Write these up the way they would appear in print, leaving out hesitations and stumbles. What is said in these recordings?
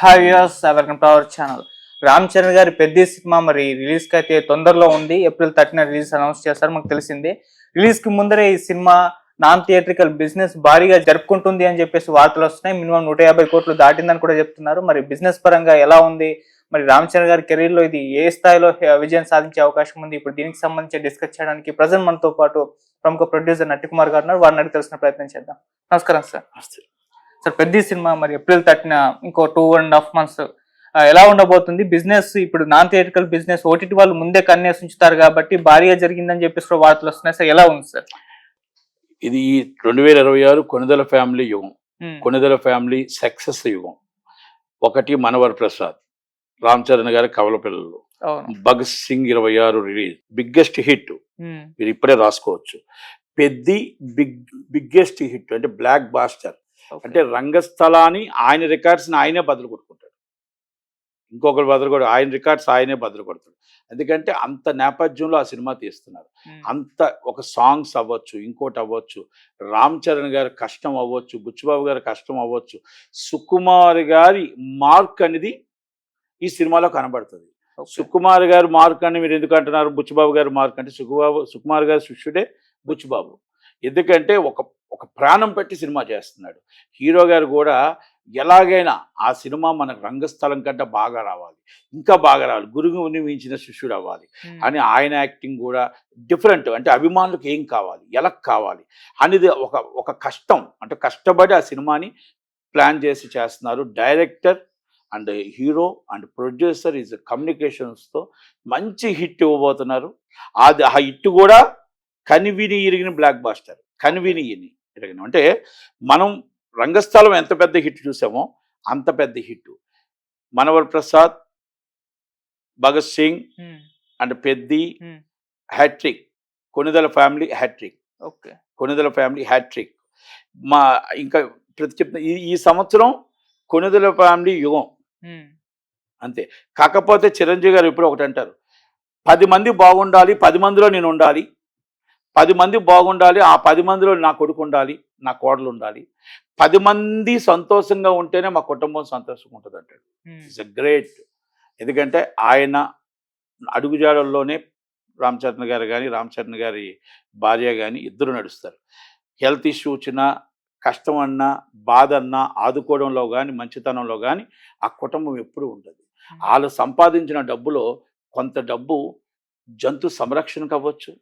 Hi viewers, welcome to our channel. Ram Charan గారి పెద్ద cinema మరి రిలీజ్ కి అయితే తొందరలో ఉంది. ఏప్రిల్ 30 రిలీజ్ అనౌన్స్ చేస్తారు. మనకు తెలిసిందే. రిలీజ్ కి ముందరే ఈ సినిమా నాన్ థియేట్రికల్ బిజినెస్ భారీగా జరుపుకుంటుంది అని చెప్పేసి వార్తలు వస్తున్నాయి. మినిమం 150 కోట్లు దాటిందని కూడా చెప్తున్నారు. మరి బిజినెస్ పరంగా ఎలా ఉంది, మరి రామ్ చరణ్ గారి కెరీర్ లో ఇది ఏ స్థాయిలో విజయం సాధించే అవకాశం ఉంది, ఇప్పుడు దీనికి సంబంధించి డిస్కస్ చేయడానికి ప్రజెంట్ మనతో పాటు ప్రముఖ ప్రొడ్యూసర్ నట్టికుమార్ గారు ఉన్నారు. వారిని అడిగి తెలిసిన ప్రయత్నం చేద్దాం. నమస్కారం సార్. సార్, పెద్ద సినిమా మరి ఏప్రిల్ 30 ఇంకో 2.5 months ఎలా ఉండబోతుంది? బిజినెస్ ఇప్పుడు నాన్ థియేట్రికల్ బిజినెస్ ఓటీటీ వాళ్ళు ముందే కన్నేసి ఉంచుతారు కాబట్టి భారీగా జరిగిందని చెప్పేసి వార్తలు వస్తున్నాయి. సార్, ఎలా ఉంది సార్? ఇది 2026 కొనిదెల ఫ్యామిలీ యుగం. కొనిదెల ఫ్యామిలీ సక్సెస్ యుగం. ఒకటి మనవర్ ప్రసాద్, రామ్ చరణ్ గారి కవల పిల్లలు, Bhagat Singh 26 release, biggest hit. మీరు ఇప్పుడే రాసుకోవచ్చు. పెద్ది బిగ్గెస్ట్ హిట్ అంటే బ్లాక్ బాస్టర్. అంటే రంగస్థలాన్ని ఆయన రికార్డ్స్ ఆయనే బదులు కొట్టుకుంటాడు, ఇంకొకరు బదులు కూడా ఆయన రికార్డ్స్ ఆయనే బదులు కొడతాడు. ఎందుకంటే అంత నేపథ్యంలో ఆ సినిమా తీస్తున్నారు. అంత ఒక సాంగ్స్ అవ్వచ్చు, ఇంకోటి అవ్వచ్చు, రామ్ చరణ్ గారి కష్టం అవ్వచ్చు, బుచ్చిబాబు గారి కష్టం అవ్వచ్చు, సుకుమార్ గారి మార్క్ అనేది ఈ సినిమాలో కనబడుతుంది. సుకుమార్ గారి మార్క్ అని మీరు ఎందుకు అంటున్నారు? బుచ్చిబాబు గారి మార్క్ అంటే సుకుమార్ గారి శిష్యుడే బుచ్చిబాబు. ఎందుకంటే ఒక ప్రాణం పెట్టి సినిమా చేస్తున్నాడు. హీరో గారు కూడా ఎలాగైనా ఆ సినిమా మనకు రంగస్థలం కంటే బాగా రావాలి, ఇంకా బాగా రావాలి, గురువుని మించిన శిష్యుడు అవ్వాలి అని ఆయన యాక్టింగ్ కూడా డిఫరెంట్. అంటే అభిమానులకు ఏం కావాలి, ఎలా కావాలి అనేది ఒక కష్టం, అంటే కష్టపడి ఆ సినిమాని ప్లాన్ చేసి చేస్తున్నారు. Director and hero and producer is కమ్యూనికేషన్స్తో మంచి హిట్ ఇవ్వబోతున్నారు. అది ఆ హిట్ కూడా కనివిని ఇరిగిన బ్లాక్ బాస్టర్. కనివిని ఇరిగిన అంటే మనం రంగస్థలం ఎంత పెద్ద హిట్ చూసామో అంత పెద్ద హిట్. మనవర్ Prasad, Bhagat Singh and Peddi hat trick, Konidela family hat trick. Konidela family hat trick. ఇంకా ప్రతి చెప్తున్నా ఈ సంవత్సరం కొనిదెల ఫ్యామిలీ యుగం అంతే. కాకపోతే చిరంజీవి గారు ఇప్పుడు ఒకటి అంటారు, 10 మంది బాగుండాలి, 10 మందిలో నేను ఉండాలి, 10 మంది బాగుండాలి, ఆ 10 మందిలో నా కొడుకు ఉండాలి, నా కోడలు ఉండాలి, 10 మంది సంతోషంగా ఉంటేనే మా కుటుంబం సంతోషంగా ఉంటుంది అంటాడు. It's a great. ఎందుకంటే ఆయన అడుగుజాడల్లోనే రామ్ చరణ్ గారు కానీ, రామ్ చరణ్ గారి భార్య కానీ ఇద్దరు నడుస్తారు. హెల్త్ ఇష్యూ వచ్చినా, కష్టం అన్నా, బాధ అన్నా ఆదుకోవడంలో కానీ, మంచితనంలో కానీ ఆ కుటుంబం ఎప్పుడూ ఉంటుంది. వాళ్ళు సంపాదించిన డబ్బులో కొంత డబ్బు జంతు సంరక్షణకు అవ్వచ్చు,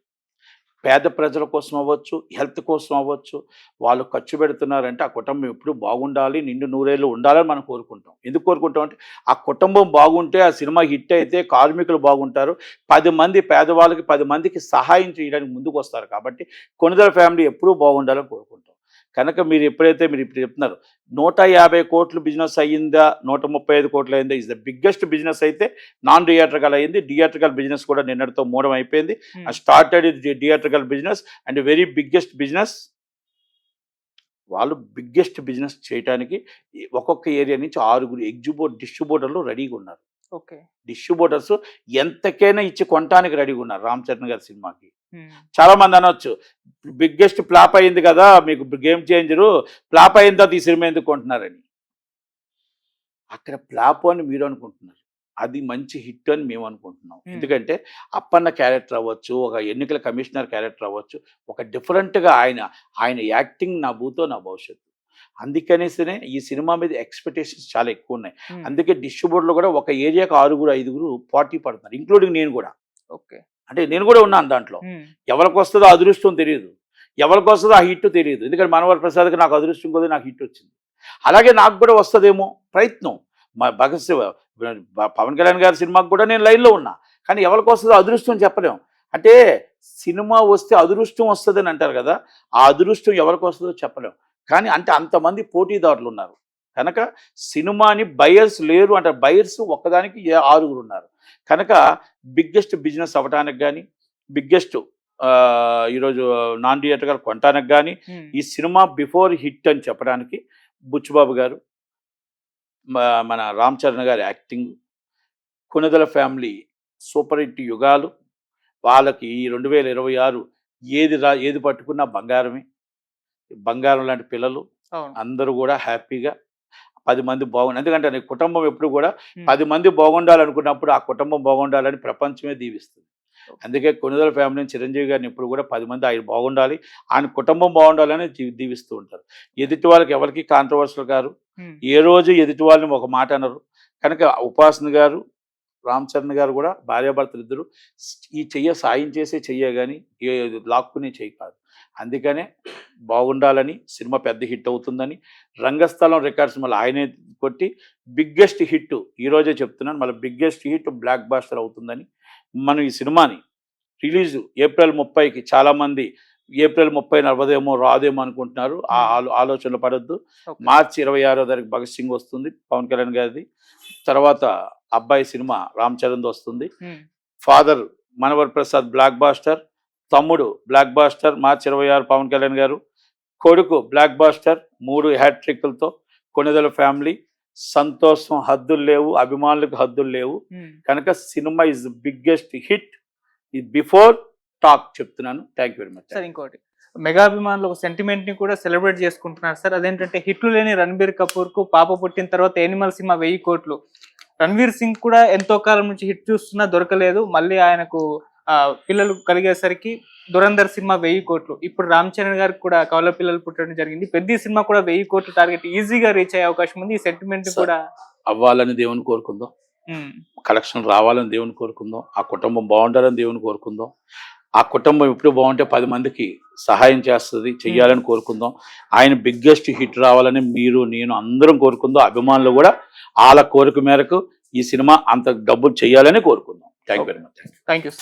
పేద ప్రజల కోసం అవ్వచ్చు, హెల్త్ కోసం అవ్వచ్చు, వాళ్ళు ఖర్చు పెడుతున్నారంటే ఆ కుటుంబం ఎప్పుడు బాగుండాలి, నిండు నూరేళ్ళు ఉండాలని మనం కోరుకుంటాం. ఎందుకు కోరుకుంటాం అంటే ఆ కుటుంబం బాగుంటే ఆ సినిమా హిట్ అయితే కార్మికులు బాగుంటారు, 10 మంది పేదవాళ్ళకి 10 మందికి సహాయం చేయడానికి ముందుకు వస్తారు. కాబట్టి కొనిదెల ఫ్యామిలీ ఎప్పుడూ బాగుండాలని కోరుకుంటాం. కనుక మీరు ఇప్పుడు చెప్తున్నారు 150 కోట్లు బిజినెస్ అయ్యిందా, 135 కోట్లు అయిందా, ఇస్ ద బిగ్గెస్ట్ బిజినెస్ అయితే నాన్ థియేట్రికల్ అయింది. థియేట్రికల్ బిజినెస్ కూడా నిన్నటితో మూడం అయిపోయింది. Started theatrical business and very biggest business. వాళ్ళు బిగ్గెస్ట్ బిజినెస్ చేయడానికి ఒక్కొక్క ఏరియా నుంచి 6 డిస్ట్రిబ్యూటర్లు రెడీగా ఉన్నారు. డిస్ట్రిబ్యూటర్స్ ఎంతకైనా ఇచ్చి కొనడానికి రెడీగా ఉన్నారు రామ్ చరణ్ గారి సినిమాకి. చాలా మంది అనొచ్చు, బిగ్గెస్ట్ ఫ్లాప్ అయింది కదా, మీకు గేమ్ చేంజరు ఫ్లాప్ అయిన తర్వాత ఈ సినిమా ఎందుకు కొంటున్నారని. అక్కడ ఫ్లాప్ అని మీరు అనుకుంటున్నారు, అది మంచి హిట్ అని మేము అనుకుంటున్నాం. ఎందుకంటే అప్పన్న క్యారెక్టర్ అవ్వచ్చు, ఒక ఎన్నికల కమిషనర్ క్యారెక్టర్ అవ్వచ్చు, ఒక డిఫరెంట్గా ఆయన యాక్టింగ్ నా భూతో నా భవిష్యత్తు. అందుకనేసనే ఈ సినిమా మీద ఎక్స్పెక్టేషన్స్ చాలా ఎక్కువ ఉన్నాయి. అందుకే డిస్ట్రిబ్యూటర్లు కూడా ఒక ఏరియాకి 6-5 పోటీ పడుతున్నారు, ఇంక్లూడింగ్ నేను కూడా. అంటే నేను కూడా ఉన్నాను దాంట్లో. ఎవరికి వస్తుందో అదృష్టం తెలియదు, ఎవరికి వస్తుందో ఆ హిట్ తెలియదు. ఎందుకంటే మనవర్ ప్రసాద్కి నాకు అదృష్టం కొద్ది నాకు హిట్ వచ్చింది, అలాగే నాకు కూడా వస్తుందేమో ప్రయత్నం. మా పవన్ కళ్యాణ్ గారి సినిమాకి కూడా నేను లైన్లో ఉన్నా, కానీ ఎవరికి వస్తుందో అదృష్టం చెప్పలేము. అంటే సినిమా వస్తే అదృష్టం వస్తుందని అంటారు కదా, ఆ అదృష్టం ఎవరికి వస్తుందో చెప్పలేము. కానీ అంటే అంతమంది పోటీదారులు ఉన్నారు కనుక సినిమాని బయర్స్ లేరు అంటారు. బయర్స్ ఒక్కదానికి 6 ఉన్నారు కనుక బిగ్గెస్ట్ బిజినెస్ అవ్వడానికి కానీ, బిగ్గెస్ట్ ఈరోజు నాన్ థియేటర్గా కొనడానికి కానీ, ఈ సినిమా బిఫోర్ హిట్ అని చెప్పడానికి బుచ్చిబాబు గారు, మన రామ్ చరణ్ గారి acting, Konidela family super hit యుగాలు. వాళ్ళకి ఈ 2026 ఏది పట్టుకున్నా బంగారమే. బంగారం లాంటి పిల్లలు అందరూ కూడా హ్యాపీగా 10 మంది ఎందుకంటే నీ కుటుంబం ఎప్పుడు కూడా 10 మంది బాగుండాలనుకున్నప్పుడు ఆ కుటుంబం బాగుండాలని ప్రపంచమే దీవిస్తుంది. అందుకే కొణిదెల ఫ్యామిలీని చిరంజీవి గారిని ఎప్పుడు కూడా 10 మంది ఆయన బాగుండాలి, ఆయన కుటుంబం బాగుండాలని దీవిస్తూ ఉంటారు. ఎదుటి వాళ్ళకి ఎవరికి కాంట్రవర్షియల్ గారు, ఏ రోజు ఎదుటి వాళ్ళని ఒక మాట అనరు. కనుక ఉపాసన గారు, రామ్ చరణ్ గారు కూడా భార్యాభర్తలు ఇద్దరు ఈ సాయం చేసే చెయ్య కానీ లాక్కునే చెయ్యి కాదు. అందుకనే బాగుండాలని, సినిమా పెద్ద హిట్ అవుతుందని, రంగస్థలం రికార్డ్స్ మళ్ళీ ఆయనే కొట్టి బిగ్గెస్ట్ హిట్ ఈరోజే చెప్తున్నాను, మళ్ళీ బిగ్గెస్ట్ హిట్ బ్లాక్ బాస్టర్ అవుతుందని. మనం ఈ సినిమాని రిలీజ్ ఏప్రిల్ 30కి చాలామంది ఏప్రిల్ 30 అవ్వదేమో రాదేమో అనుకుంటున్నారు. ఆ ఆలోచనలు పడొద్దు. మార్చి 26వ తారీఖు భగత్ సింగ్ వస్తుంది, పవన్ కళ్యాణ్ గారిది. తర్వాత అబ్బాయి సినిమా రామ్ చరణ్ వస్తుంది. ఫాదర్ మనవర్ ప్రసాద్ బ్లాక్ బాస్టర్, తమ్ముడు బ్లాక్ బాస్టర్ మార్చి 26 పవన్ కళ్యాణ్ గారు, కొడుకు బ్లాక్ బాస్టర్ 3 హ్యాట్రిక్లతో కొణిదెల ఫ్యామిలీ. సంతోషం హద్దులు లేవు, అభిమానులకు హద్దులు లేవు. కనుక సినిమా ఇస్ బిగ్గెస్ట్ హిట్. ఇది బిఫోర్ టాక్ చెప్తున్నాను. Thank you very much. Sir ఇంకోటి, మెగా అభిమానులు ఒక సెంటిమెంట్ ని కూడా సెలబ్రేట్ చేసుకుంటున్నారు సార్. అదేంటంటే హిట్లు లేని రణబీర్ కపూర్ కు పాప పుట్టిన తర్వాత ఎనిమల్ సినిమా 1000 కోట్లు. రణ్వీర్ సింగ్ కూడా ఎంతో కాలం నుంచి హిట్ చూస్తున్నా దొరకలేదు. మళ్ళీ ఆయనకు పిల్లలు కలిగేసరికి దురంధర్ సినిమా 1000 కోట్లు. ఇప్పుడు రామ్ చరణ్ గారికి కూడా కవల పిల్లలు పుట్టడం జరిగింది. పెద్ద సినిమా కూడా 1000 కోట్లు టార్గెట్ ఈజీగా రీచ్ అయ్యే అవకాశం ఉంది. ఈ సెంటిమెంట్ కూడా అవ్వాలని దేవుని కోరుకుందాం, కలెక్షన్ రావాలని దేవుని కోరుకుందాం, ఆ కుటుంబం బాగుండాలని దేవుని కోరుకుందాం. ఆ కుటుంబం ఎప్పుడు బాగుంటే 10 మందికి సహాయం చేస్తుంది, చెయ్యాలని కోరుకుందాం. ఆయన బిగ్గెస్ట్ హిట్ రావాలని మీరు నేను అందరం కోరుకుందాం. అభిమానులు కూడా వాళ్ళ కోరిక మేరకు ఈ సినిమా అంత డబ్బులు చేయాలని కోరుకుందాం. Thank you very much. Thank you.